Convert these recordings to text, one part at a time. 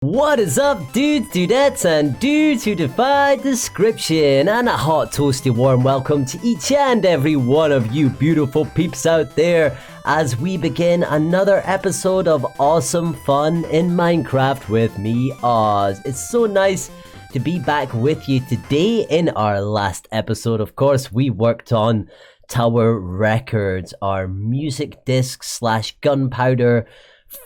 What is up, dudes, dudettes, and dudes who defy description? And a hot, toasty, warm welcome to each and every one of you beautiful peeps out there as we begin another episode of Awesome Fun in Minecraft with me, Oz. It's so nice to be back with you today. In our last episode, of course, we worked on Tower Records, our music disc / gunpowder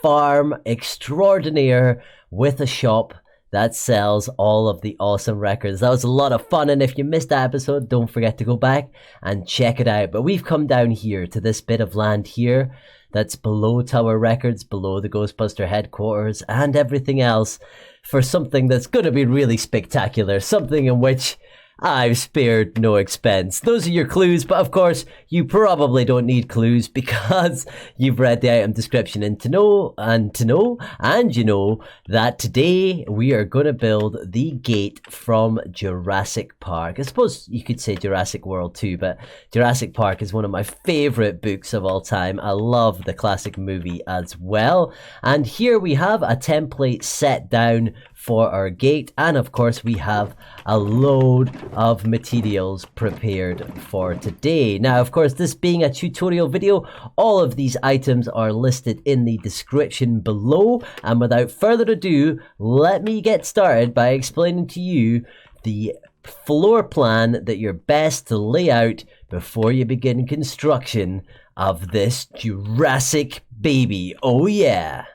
farm extraordinaire with a shop that sells all of the awesome records. That was a lot of fun, and if you missed that episode, don't forget to go back and check it out. But we've come down here to this bit of land here that's below Tower Records, below the Ghostbuster headquarters and everything else, for something that's going to be really spectacular, something in which I've spared no expense. Those are your clues, but of course, you probably don't need clues because you've read the item description and you know that today we are going to build the gate from Jurassic Park. I suppose you could say Jurassic World too, but Jurassic Park is one of my favorite books of all time. I love the classic movie as well. And here we have a template set down for our gate, and of course we have a load of materials prepared for today. Now, of course, this being a tutorial video, all of these items are listed in the description below, and without further ado, let me get started by explaining to you the floor plan that you're best to lay out before you begin construction of this Jurassic baby. Oh yeah!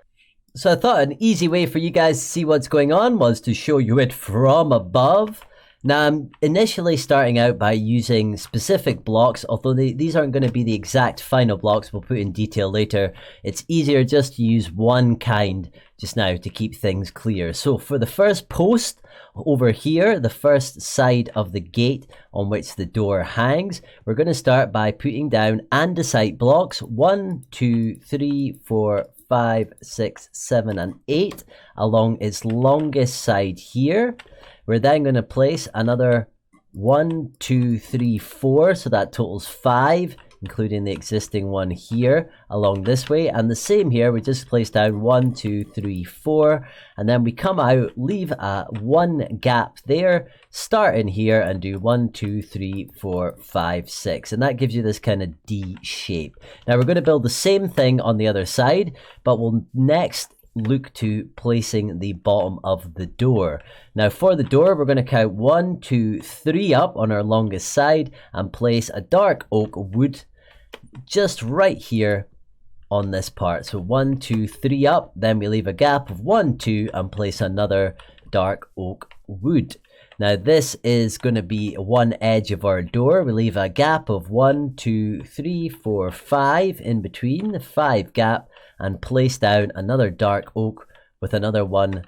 So I thought an easy way for you guys to see what's going on was to show you it from above. Now, I'm initially starting out by using specific blocks, although these aren't going to be the exact final blocks we'll put in detail later. It's easier just to use one kind just now to keep things clear. So for the first post over here, the first side of the gate on which the door hangs, we're going to start by putting down andesite blocks 1, 2, 3, 4, 5, 6, 7, and 8 along its longest side here. We're then going to place another 1, 2, 3, 4, so that totals 5, including the existing one here along this way, and the same here. We just place down 1, 2, 3, 4, and then we come out, leave a 1 gap there, start in here and do 1, 2, 3, 4, 5, 6, and that gives you this kind of D shape. Now we're going to build the same thing on the other side, but we'll next look to placing the bottom of the door. Now for the door, we're going to count 1, 2, 3 up on our longest side and place a dark oak wood just right here on this part. So 1, 2, 3 up, then we leave a gap of 1, 2 and place another dark oak wood. Now this is going to be one edge of our door. We leave a gap of 1, 2, 3, 4, 5 in between, the 5 gap, and place down another dark oak with another one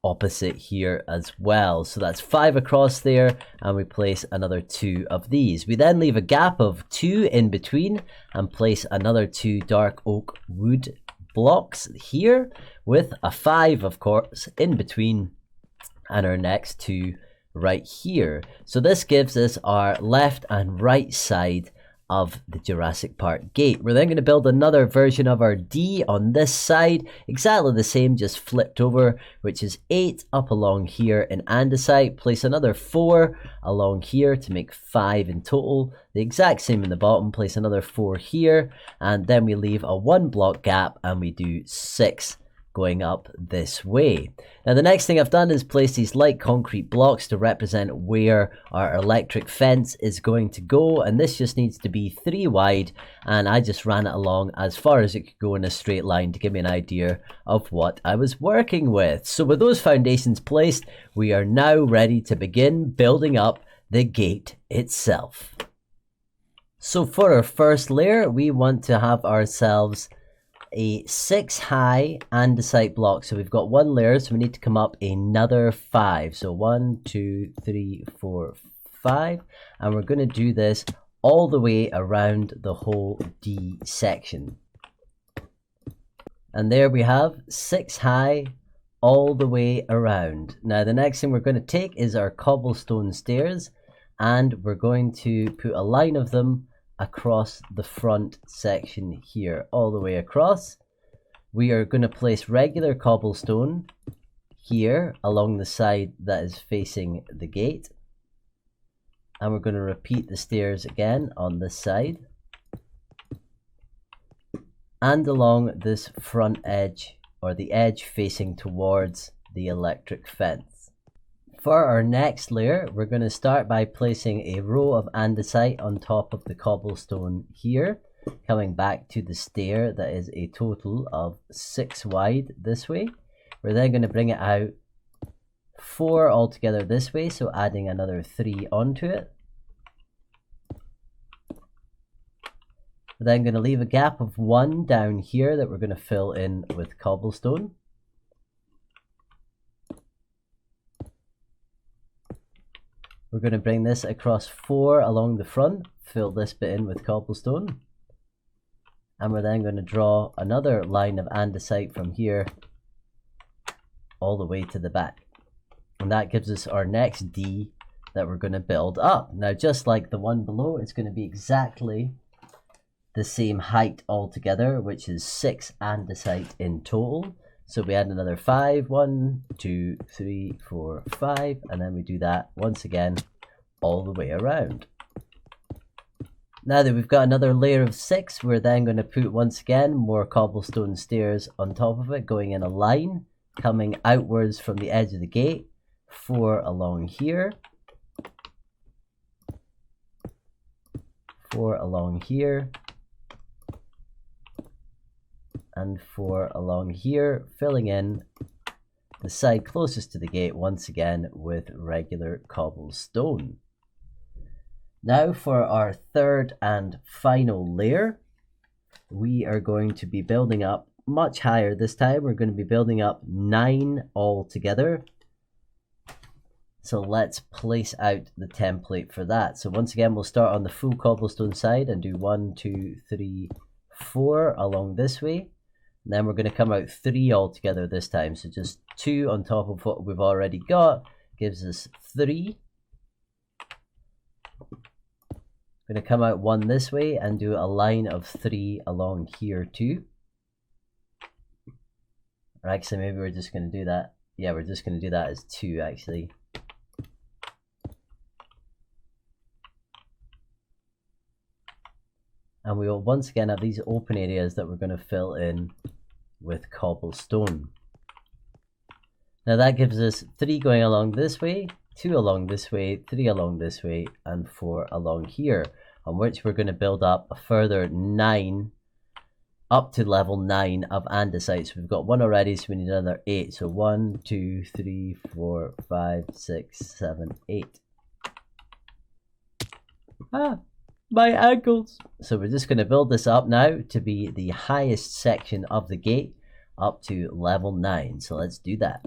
opposite here as well. So that's 5 across there, and we place another 2 of these. We then leave a gap of 2 in between and place another 2 dark oak wood blocks here with a 5, of course, in between, and our next 2 right here. So this gives us our left and right side of the Jurassic Park gate. We're then going to build another version of our D on this side, exactly the same, just flipped over, which is 8 up along here in andesite. Place another 4 along here to make 5 in total. The exact same in the bottom. Place another 4 here, and then we leave a 1 block gap and we do 6 going up this way. Now the next thing I've done is place these light concrete blocks to represent where our electric fence is going to go, and this just needs to be 3 wide, and I just ran it along as far as it could go in a straight line to give me an idea of what I was working with. So with those foundations placed, we are now ready to begin building up the gate itself. So for our first layer, we want to have ourselves a 6 high andesite block. So we've got 1 layer, so we need to come up another 5. So 1, 2, 3, 4, 5, and we're going to do this all the way around the whole D section. And there we have 6 high all the way around. Now the next thing we're going to take is our cobblestone stairs, and we're going to put a line of them across the front section here, all the way across. We are going to place regular cobblestone here along the side that is facing the gate. And we're going to repeat the stairs again on this side. And along this front edge, or the edge facing towards the electric fence. For our next layer, we're going to start by placing a row of andesite on top of the cobblestone here, coming back to the stair that is a total of 6 wide this way. We're then going to bring it out 4 altogether this way, so adding another 3 onto it. We're then going to leave a gap of 1 down here that we're going to fill in with cobblestone. We're going to bring this across 4 along the front, fill this bit in with cobblestone. And we're then going to draw another line of andesite from here all the way to the back. And that gives us our next D that we're going to build up. Now, just like the one below, it's going to be exactly the same height altogether, which is 6 andesite in total. So we add another 5, 1, 2, 3, 4, 5, and then we do that once again all the way around. Now that we've got another layer of 6, we're then going to put once again more cobblestone stairs on top of it, going in a line, coming outwards from the edge of the gate, 4 along here, 4 along here, and 4 along here, filling in the side closest to the gate once again with regular cobblestone. Now for our third and final layer, we are going to be building up much higher this time. We're going to be building up 9 altogether. So let's place out the template for that. So once again, we'll start on the full cobblestone side and do 1, 2, 3, 4 along this way. And then we're going to come out 3 altogether this time. So just 2 on top of what we've already got gives us 3. Going to come out 1 this way and do a line of 3 along here too. Or actually, maybe we're just going to do that. Yeah, we're just going to do that as 2 actually. And we will once again have these open areas that we're going to fill in with cobblestone. Now that gives us 3 going along this way, 2 along this way, 3 along this way, and 4 along here, on which we're going to build up a further 9, up to level 9 of andesite. So we've got 1 already, so we need another 8. So 1, 2, 3, 4, 5, 6, 7, 8. My ankles! So we're just going to build this up now to be the highest section of the gate, up to level 9. So let's do that.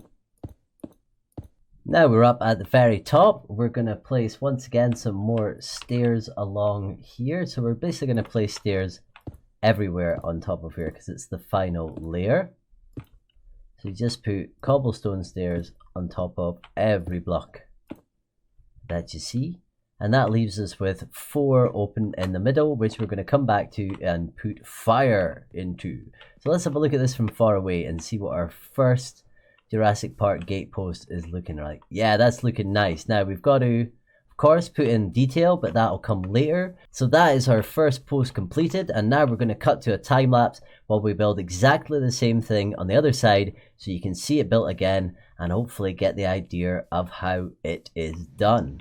Now we're up at the very top. We're going to place once again some more stairs along here. So we're basically going to place stairs everywhere on top of here because it's the final layer. So you just put cobblestone stairs on top of every block that you see. And that leaves us with 4 open in the middle, which we're going to come back to and put fire into. So let's have a look at this from far away and see what our first Jurassic Park gate post is looking like. Yeah, that's looking nice. Now we've got to, of course, put in detail, but that'll come later. So that is our first post completed, and now we're going to cut to a time lapse while we build exactly the same thing on the other side, so you can see it built again and hopefully get the idea of how it is done.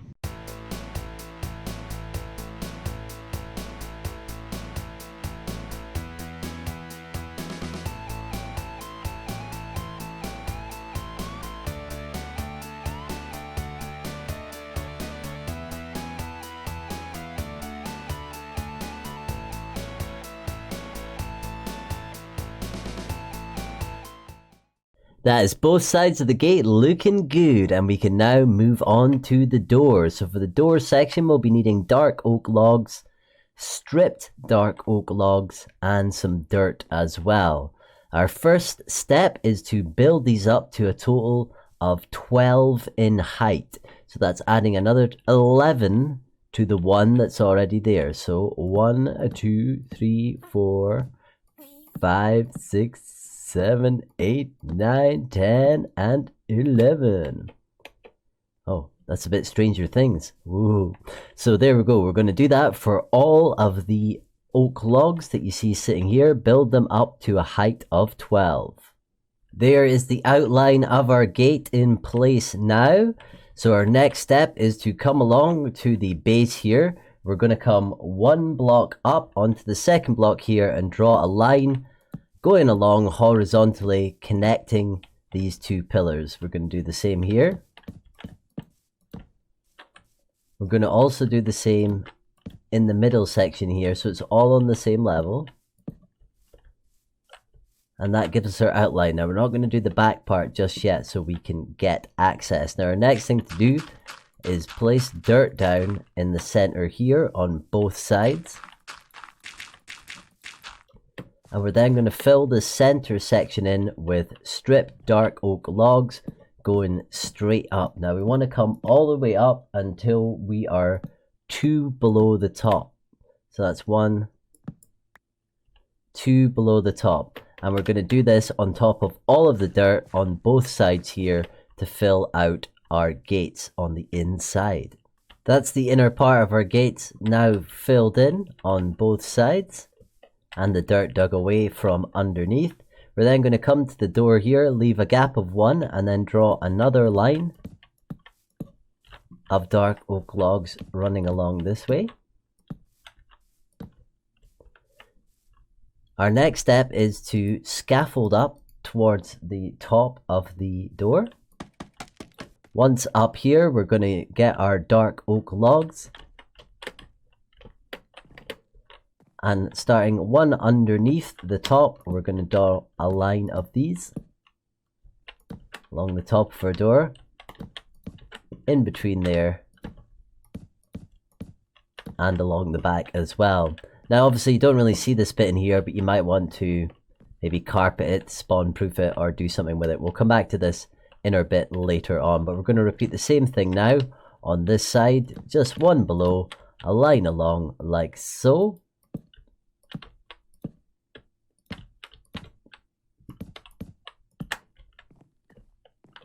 That is both sides of the gate looking good, and we can now move on to the doors. So for the door section, we'll be needing dark oak logs, stripped dark oak logs, and some dirt as well. Our first step is to build these up to a total of 12 in height. So that's adding another 11 to the one that's already there. So 1, 2, 3, 4, 5, 6, 7, 8, 9, 10, and 11. Oh, that's a bit Stranger Things. Woo. So there we go. We're going to do that for all of the oak logs that you see sitting here. Build them up to a height of 12. There is the outline of our gate in place now. So our next step is to come along to the base here. We're going to come one block up onto the second block here and draw a line going along horizontally, connecting these two pillars. We're going to do the same here. We're going to also do the same in the middle section here, so it's all on the same level. And that gives us our outline. Now we're not going to do the back part just yet so we can get access. Now our next thing to do is place dirt down in the center here on both sides. And we're then going to fill the center section in with stripped dark oak logs going straight up. Now we want to come all the way up until we are 2 below the top. So that's 1, 2 below the top. And we're going to do this on top of all of the dirt on both sides here to fill out our gates on the inside. That's the inner part of our gates now filled in on both sides and the dirt dug away from underneath. We're then going to come to the door here, leave a gap of 1 and then draw another line of dark oak logs running along this way. Our next step is to scaffold up towards the top of the door. Once up here, we're going to get our dark oak logs. And starting one underneath the top, we're going to draw a line of these along the top of our door, in between there, and along the back as well. Now obviously you don't really see this bit in here, but you might want to maybe carpet it, spawn proof it, or do something with it. We'll come back to this inner bit later on, but we're going to repeat the same thing now on this side, just 1 below, a line along like so.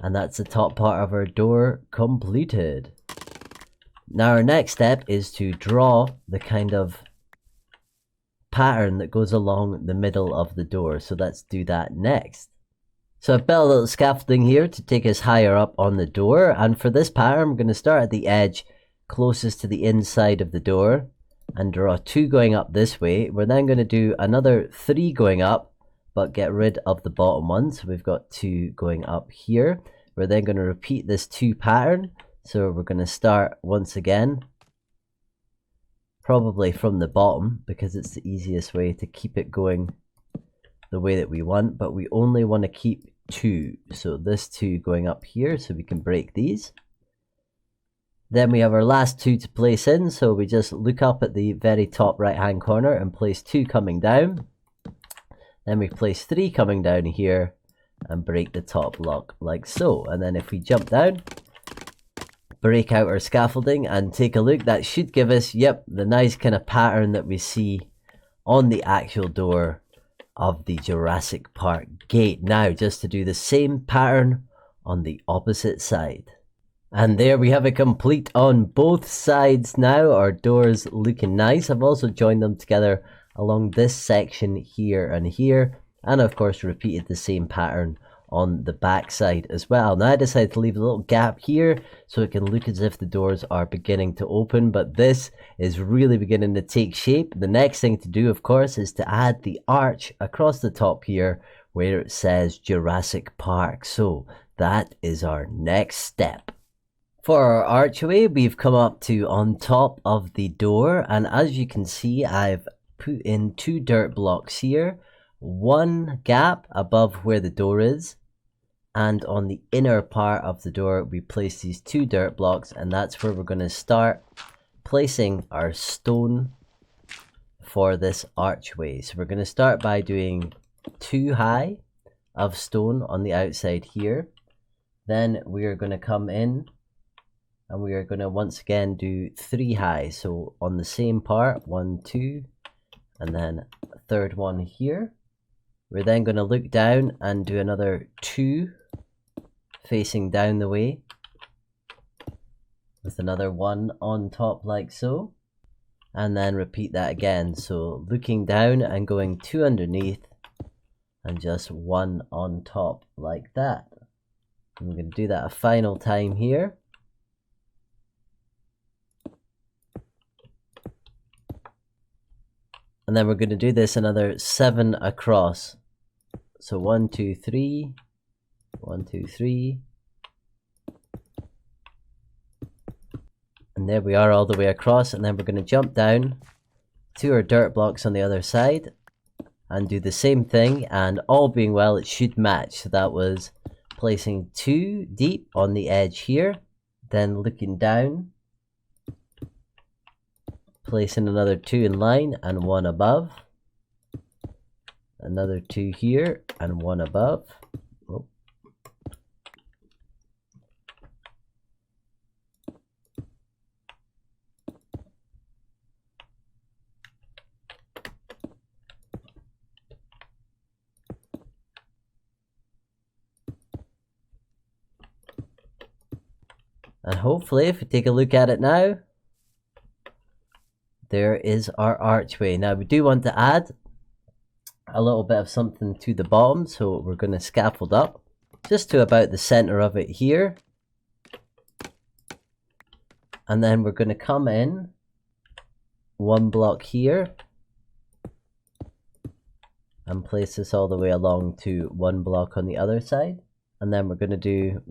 And that's the top part of our door completed. Now our next step is to draw the kind of pattern that goes along the middle of the door. So let's do that next. So I've built a little scaffolding here to take us higher up on the door. And for this pattern, I'm going to start at the edge closest to the inside of the door and draw 2 going up this way. We're then going to do another 3 going up, but get rid of the bottom one. So we've got 2 going up here. We're then going to repeat this 2 pattern. So we're going to start once again, probably from the bottom, because it's the easiest way to keep it going the way that we want, but we only want to keep 2. So this 2 going up here, so we can break these. Then we have our last 2 to place in, so we just look up at the very top right hand corner and place 2 coming down. Then we place 3 coming down here and break the top block like so. And then if we jump down, break out our scaffolding and take a look, that should give us, yep, the nice kind of pattern that we see on the actual door of the Jurassic Park gate. Now just to do the same pattern on the opposite side. And there we have it complete on both sides now. Our doors looking nice. I've also joined them together along this section here and here, and of course repeated the same pattern on the back side as well. Now I decided to leave a little gap here so it can look as if the doors are beginning to open, but this is really beginning to take shape. The next thing to do, of course, is to add the arch across the top here where it says Jurassic Park. So that is our next step. For our archway, we've come up to on top of the door, and as you can see, I've put in 2 dirt blocks here, 1 gap above where the door is, and on the inner part of the door we place these 2 dirt blocks, and that's where we're going to start placing our stone for this archway. So we're going to start by doing 2 high of stone on the outside here. Then we are going to come in and we are going to once again do 3 high, so on the same part, 1, 2, and then a 3rd one here We're then going to look down and do another 2 facing down the way, with another 1 on top like so, and then repeat that again. So looking down and going 2 underneath and just 1 on top like that. And we're going to do that a final time here. And then we're going to do this another 7 across. So 1, 2, 3, 1, 2, 3. And there we are all the way across. And then we're going to jump down to our dirt blocks on the other side and do the same thing. And all being well, it should match. So that was placing 2 deep on the edge here. Then looking down, placing another 2 in line and 1 above. Another 2 here and 1 above. Oh. And hopefully, if we take a look at it now, there is our archway. Now we do want to add a little bit of something to the bottom, so we're going to scaffold up just to about the center of it here, and then we're going to come in 1 block here and place this all the way along to 1 block on the other side, and then we're going to do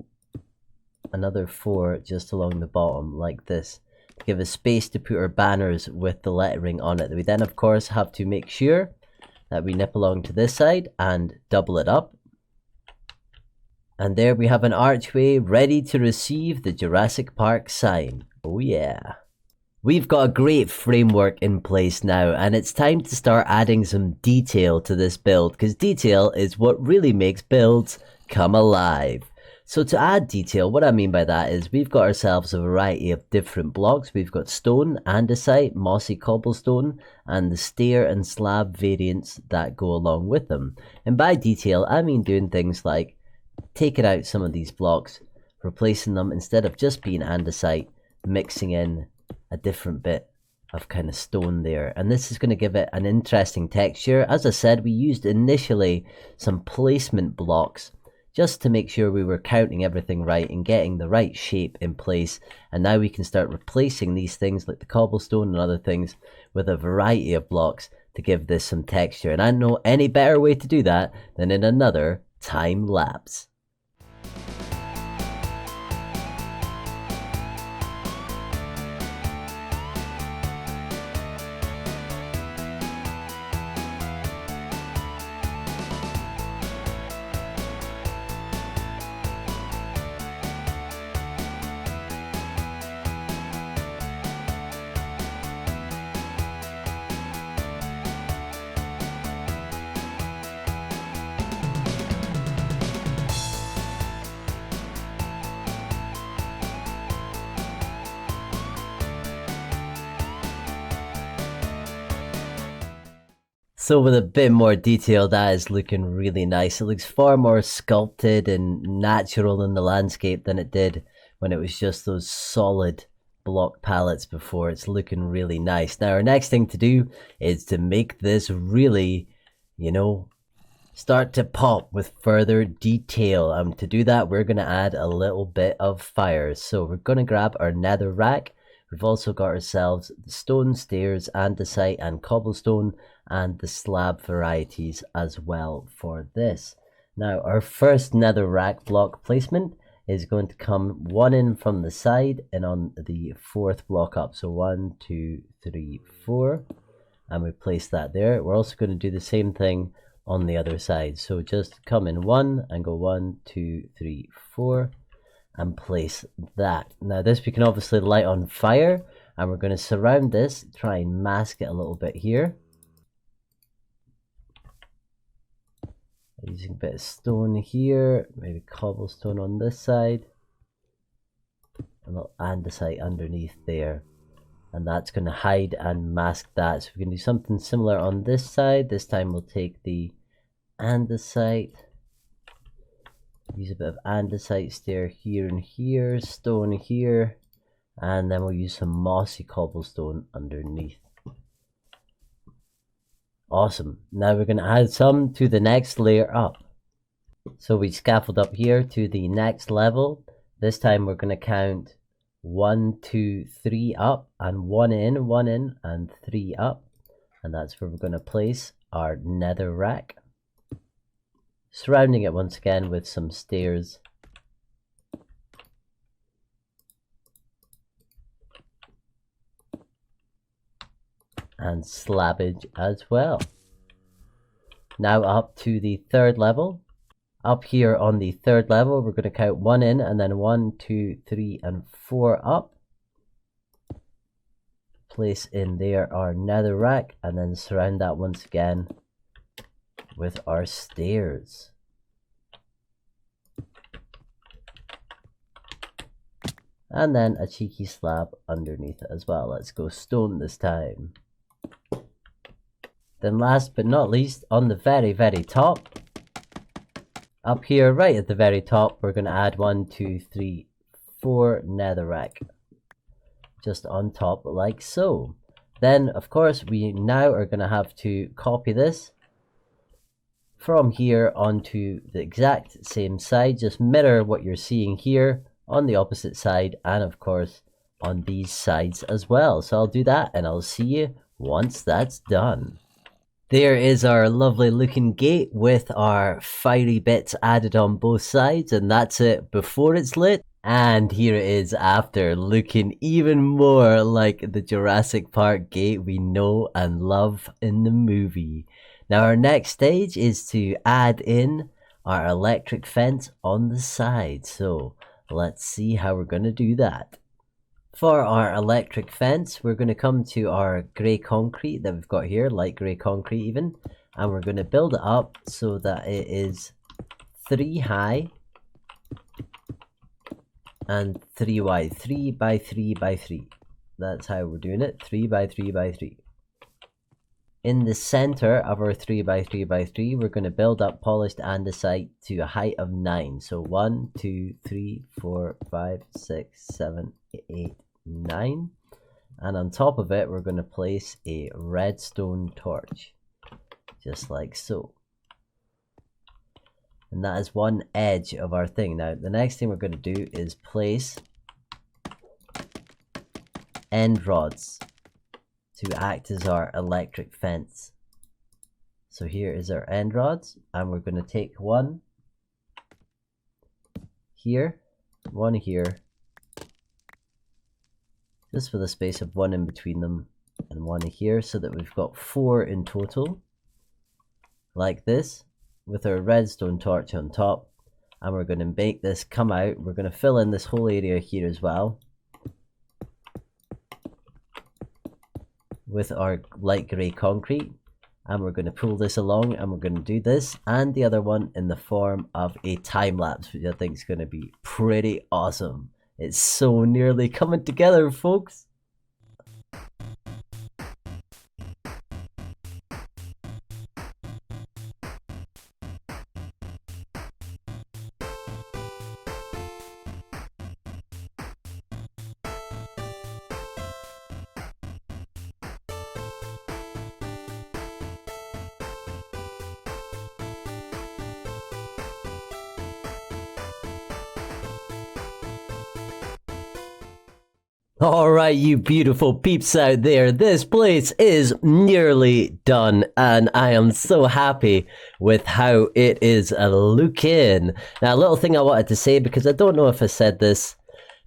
another 4 just along the bottom like this, to give us space to put our banners with the lettering on it. We then of course have to make sure that we nip along to this side and double it up. And there we have an archway ready to receive the Jurassic Park sign. Oh yeah. We've got a great framework in place now, and it's time to start adding some detail to this build, because detail is what really makes builds come alive. So to add detail, what I mean by that is we've got ourselves a variety of different blocks. We've got stone, andesite, mossy cobblestone, and the stair and slab variants that go along with them. And by detail, I mean doing things like taking out some of these blocks, replacing them, instead of just being andesite, mixing in a different bit of kind of stone there. And this is going to give it an interesting texture. As I said, we used initially some placement blocks just to make sure we were counting everything right and getting the right shape in place. And now we can start replacing these things like the cobblestone and other things with a variety of blocks to give this some texture. And I don't know any better way to do that than in another time lapse. So with a bit more detail, that is looking really nice. It looks far more sculpted and natural in the landscape than it did when it was just those solid block palettes before. It's looking really nice. Now our next thing to do is to make this really, start to pop with further detail. To do that, we're going to add a little bit of fire. So we're going to grab our netherrack. We've also got ourselves the stone stairs, andesite and cobblestone, and the slab varieties as well for this. Now our first netherrack block placement is going to come 1 in from the side and on the 4th block up. So 1, 2, 3, 4, and we place that there. We're also going to do the same thing on the other side. So just come in 1 and go 1, 2, 3, 4. And place that. Now this we can obviously light on fire, and we're going to surround this, try and mask it a little bit here. Using a bit of stone here, maybe cobblestone on this side, a little andesite underneath there. And that's going to hide and mask that. So we can do something similar on this side. This time we'll take the andesite. Use a bit of andesite stair here and here, stone here, and then we'll use some mossy cobblestone underneath. Awesome. Now we're going to add some to the next layer up. So we scaffold up here to the next level. This time we're going to count 1, 2, 3 up, and 1 in, and 3 up. And that's where we're going to place our netherrack. Surrounding it once again with some stairs. And slabbage as well. Now up to the third level. Up here on the third level, we're going to count 1 in, and then 1, 2, 3, and 4 up. Place in there our netherrack, and then surround that once again with our stairs. And then a cheeky slab underneath it as well. Let's go stone this time. Then last but not least, on the very top, up here right at the very top, we're going to add 1, 2, 3, 4 netherrack. Just on top like so. Then of course we now are going to have to copy this from here onto the exact same side. Just mirror what you're seeing here on the opposite side, and of course on these sides as well. So I'll do that and I'll see you once that's done. There is our lovely looking gate with our fiery bits added on both sides, and that's it before it's lit. And here it is after, looking even more like the Jurassic Park gate we know and love in the movie. Now our next stage is to add in our electric fence on the side. So let's see how we're going to do that. For our electric fence, we're going to come to our grey concrete that we've got here, light grey concrete even, and we're going to build it up so that it is 3 high and 3 wide, 3 by 3 by 3. That's how we're doing it, 3 by 3 by 3. In the center of our 3 by 3 by 3, we're going to build up polished andesite to a height of 9. So 1, 2, 3, 4, 5, 6, 7, 8, 9. And on top of it, we're going to place a redstone torch. Just like so. And that is one edge of our thing. Now, the next thing we're going to do is place end rods to act as our electric fence. So here is our end rods, and we're going to take one here, one here, just for the space of 1 in between them, and 1 here, so that we've got 4 in total, like this, with our redstone torch on top. And we're going to make this come out. We're going to fill in this whole area here as well with our light grey concrete, and we're going to pull this along, and we're going to do this and the other one in the form of a time lapse, which I think is going to be pretty awesome. It's so nearly coming together, folks. Alright, you beautiful peeps out there, this place is nearly done, and I am so happy with how it is looking. Now, a little thing I wanted to say, because I don't know if I said this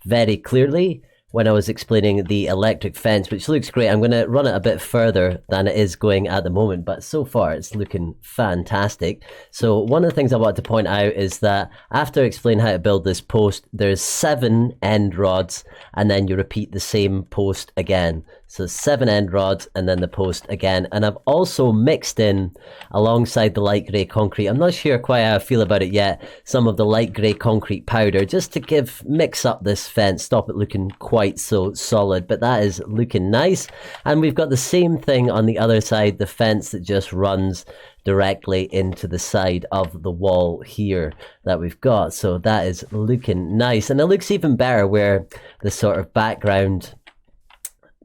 very clearly when I was explaining the electric fence, which looks great. I'm going to run it a bit further than it is going at the moment, but so far it's looking fantastic. So one of the things I wanted to point out is that after I explain how to build this post, there's 7 end rods, and then you repeat the same post again. So 7 end rods and then the post again. And I've also mixed in, alongside the light grey concrete, I'm not sure quite how I feel about it yet, some of the light grey concrete powder, just to mix up this fence, stop it looking quite so solid. But that is looking nice. And we've got the same thing on the other side, the fence that just runs directly into the side of the wall here that we've got. So that is looking nice, and it looks even better where the sort of background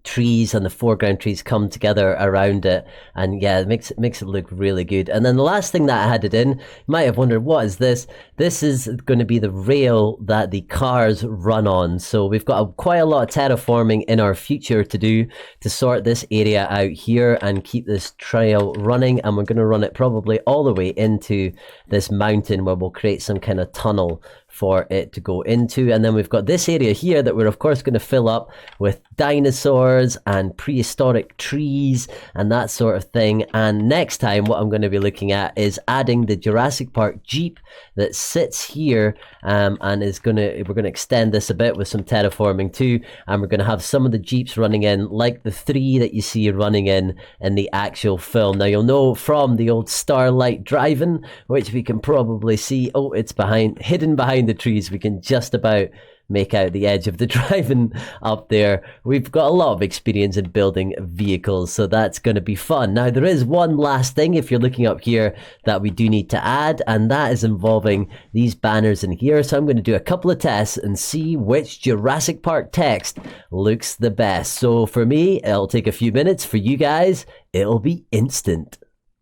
trees and the foreground trees come together around it, and yeah, it makes it look really good. And then the last thing that I added in, you might have wondered, what is this? This is going to be the rail that the cars run on. So we've got quite a lot of terraforming in our future to do to sort this area out here and keep this trail running, and we're going to run it probably all the way into this mountain where we'll create some kind of tunnel for it to go into. And then we've got this area here that we're of course going to fill up with dinosaurs and prehistoric trees and that sort of thing. And next time what I'm going to be looking at is adding the Jurassic Park Jeep that sits here, and we're going to extend this a bit with some terraforming too, and we're going to have some of the Jeeps running in like the 3 that you see running in the actual film. Now you'll know from the old Starlight driving, which we can probably see, oh, it's hidden behind the trees, we can just about make out the edge of the driving up there. We've got a lot of experience in building vehicles, so that's going to be fun. Now there is one last thing, if you're looking up here, that we do need to add, and that is involving these banners in here. So I'm going to do a couple of tests and see which Jurassic Park text looks the best. So for me, it'll take a few minutes. For you guys, it'll be instant.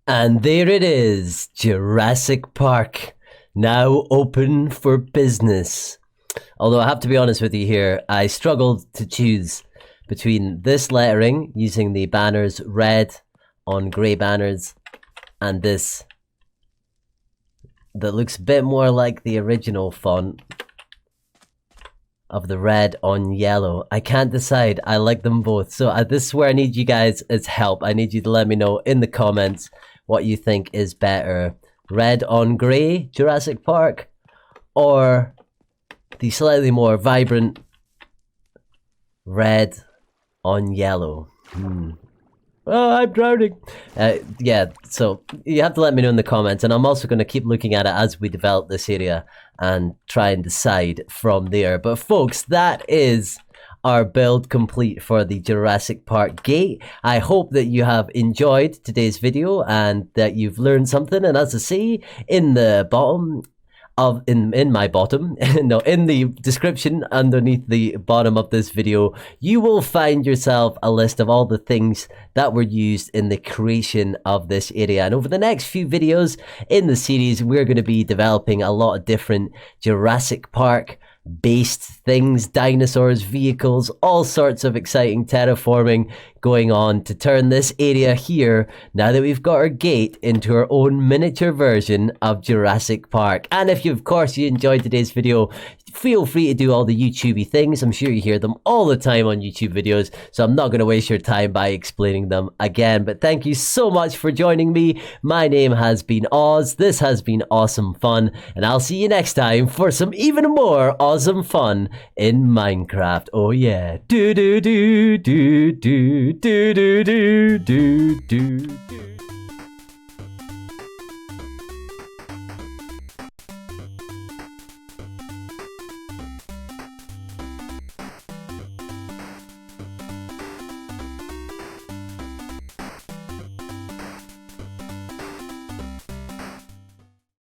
And there it is, Jurassic Park, now open for business. Although I have to be honest with you here, I struggled to choose between this lettering, using the banners red on grey banners, and this that looks a bit more like the original font of the red on yellow. I can't decide. I like them both. So this is where I need you guys' help. I need you to let me know in the comments what you think is better. Red on grey, Jurassic Park, or the slightly more vibrant red on yellow. Oh, I'm drowning. Yeah, so you have to let me know in the comments, and I'm also going to keep looking at it as we develop this area and try and decide from there. But folks, that is our build complete for the Jurassic Park gate. I hope that you have enjoyed today's video and that you've learned something. And as I say in the bottom of in the description underneath the bottom of this video, you will find yourself a list of all the things that were used in the creation of this area. And over the next few videos in the series, we're going to be developing a lot of different Jurassic Park based things, dinosaurs, vehicles, all sorts of exciting terraforming going on to turn this area here, now that we've got our gate, into our own miniature version of Jurassic Park. And if you, of course, you enjoyed today's video, feel free to do all the YouTubey things. I'm sure you hear them all the time on YouTube videos, so I'm not going to waste your time by explaining them again. But thank you so much for joining me. My name has been Oz. This has been Awesome Fun, and I'll see you next time for some even more awesome fun in Minecraft. Oh yeah. Do do do do do do do do do do.